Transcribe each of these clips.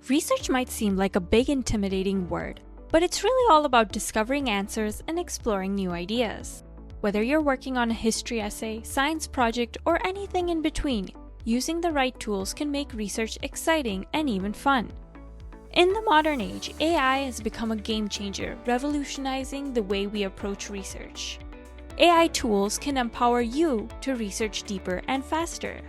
Research might seem like a big, intimidating word, but it's really all about discovering answers and exploring new ideas. Whether you're working on a history essay, science project, or anything in between, using the right tools can make research exciting and even fun. In the modern age, AI has become a game changer, revolutionizing the way we approach research. AI tools can empower you to research deeper and faster.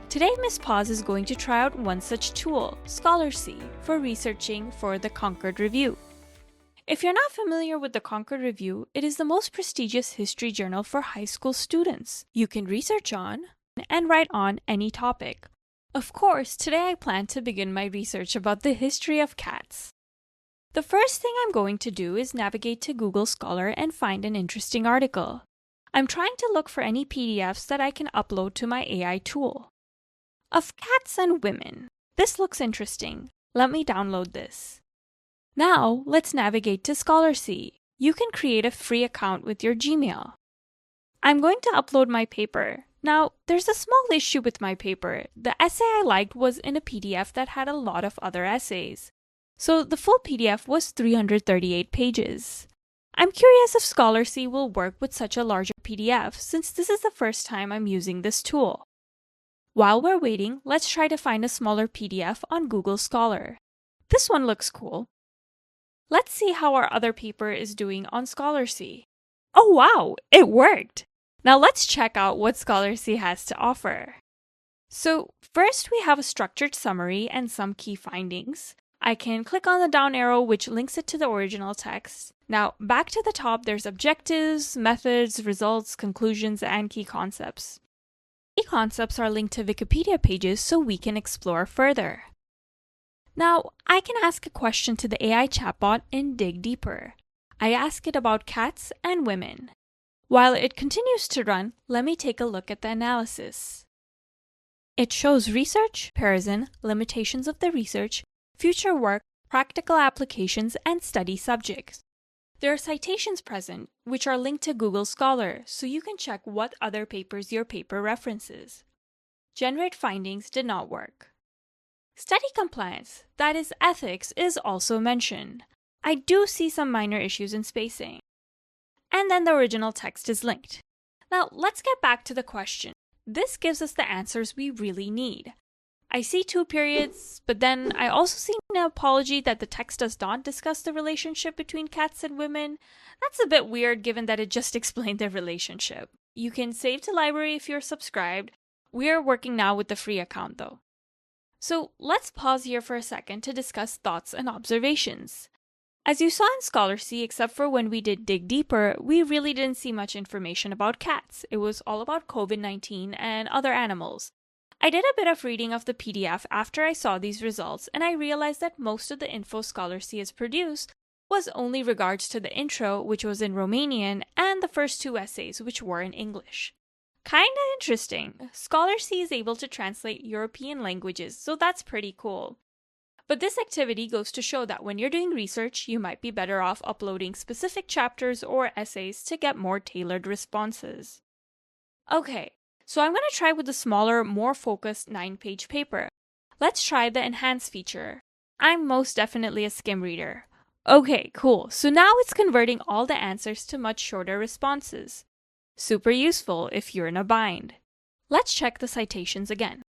Today, Miss Paws is going to try out one such tool, Scholarcy, for researching for the Concord Review. If you're not familiar with the Concord Review, it is the most prestigious history journal for high school students. You can research on and write on any topic. Of course, today I plan to begin my research about the history of cats. The first thing I'm going to do is navigate to Google Scholar and find an interesting article. I'm trying to look for any PDFs that I can upload to my AI tool. Of cats and women. This looks interesting. Let me download this. Now, let's navigate to Scholarcy. You can create a free account with your Gmail. I'm going to upload my paper. Now, there's a small issue with my paper. The essay I liked was in a PDF that had a lot of other essays. So the full PDF was 338 pages. I'm curious if Scholarcy will work with such a larger PDF since this is the first time I'm using this tool. While we're waiting, let's try to find a smaller PDF on Google Scholar. This one looks cool. Let's see how our other paper is doing on Scholarcy. Oh wow, it worked! Now let's check out what Scholarcy has to offer. So first we have a structured summary and some key findings. I can click on the down arrow which links it to the original text. Now back to the top there's objectives, methods, results, conclusions, and key concepts. Key concepts are linked to Wikipedia pages so we can explore further. Now I can ask a question to the AI chatbot and dig deeper. I ask it about cats and women. While it continues to run, let me take a look at the analysis. It shows research, comparison, limitations of the research, future work, practical applications, and study subjects. There are citations present, which are linked to Google Scholar, so you can check what other papers your paper references. Generate findings did not work. Study compliance, that is ethics, is also mentioned. I do see some minor issues in spacing. And then the original text is linked. Now let's get back to the question. This gives us the answers we really need. I see 2 periods, but then I also see an apology that the text does not discuss the relationship between cats and women. That's a bit weird given that it just explained their relationship. You can save to library if you're subscribed. We are working now with the free account though. So let's pause here for a second to discuss thoughts and observations. As you saw in Scholarcy, except for when we did dig deeper, we really didn't see much information about cats. It was all about COVID-19 and other animals. I did a bit of reading of the PDF after I saw these results, and I realized that most of the info Scholarcy has produced was only regards to the intro, which was in Romanian, and the first 2 essays, which were in English. Kinda interesting. Scholarcy is able to translate European languages, so that's pretty cool. But this activity goes to show that when you're doing research, you might be better off uploading specific chapters or essays to get more tailored responses. Okay, so I'm going to try with the smaller, more focused 9-page paper. Let's try the Enhance feature. I'm most definitely a skim reader. Okay, cool. So now it's converting all the answers to much shorter responses. Super useful if you're in a bind. Let's check the citations again.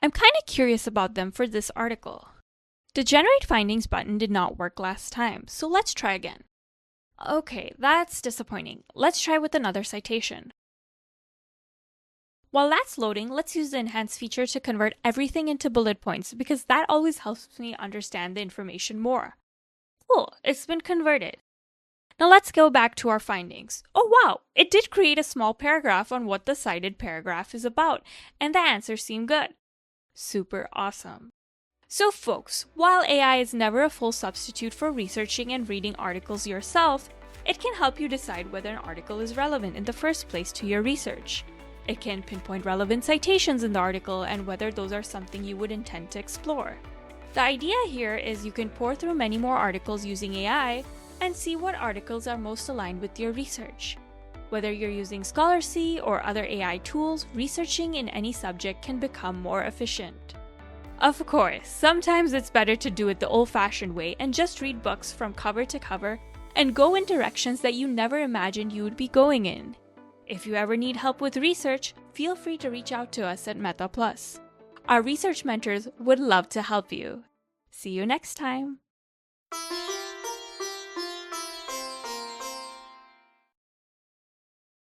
I'm kind of curious about them for this article. The Generate Findings button did not work last time, so let's try again. Okay, that's disappointing. Let's try with another citation. While that's loading, let's use the Enhance feature to convert everything into bullet points because that always helps me understand the information more. Cool, it's been converted. Now let's go back to our findings. Oh wow, it did create a small paragraph on what the cited paragraph is about, and the answers seem good. Super awesome. So folks, while AI is never a full substitute for researching and reading articles yourself, it can help you decide whether an article is relevant in the first place to your research. It can pinpoint relevant citations in the article and whether those are something you would intend to explore. The idea here is you can pore through many more articles using AI and see what articles are most aligned with your research. Whether you're using Scholarcy or other AI tools, researching in any subject can become more efficient. Of course, sometimes it's better to do it the old-fashioned way and just read books from cover to cover and go in directions that you never imagined you would be going in. If you ever need help with research, feel free to reach out to us at Meta Plus. Our research mentors would love to help you. See you next time!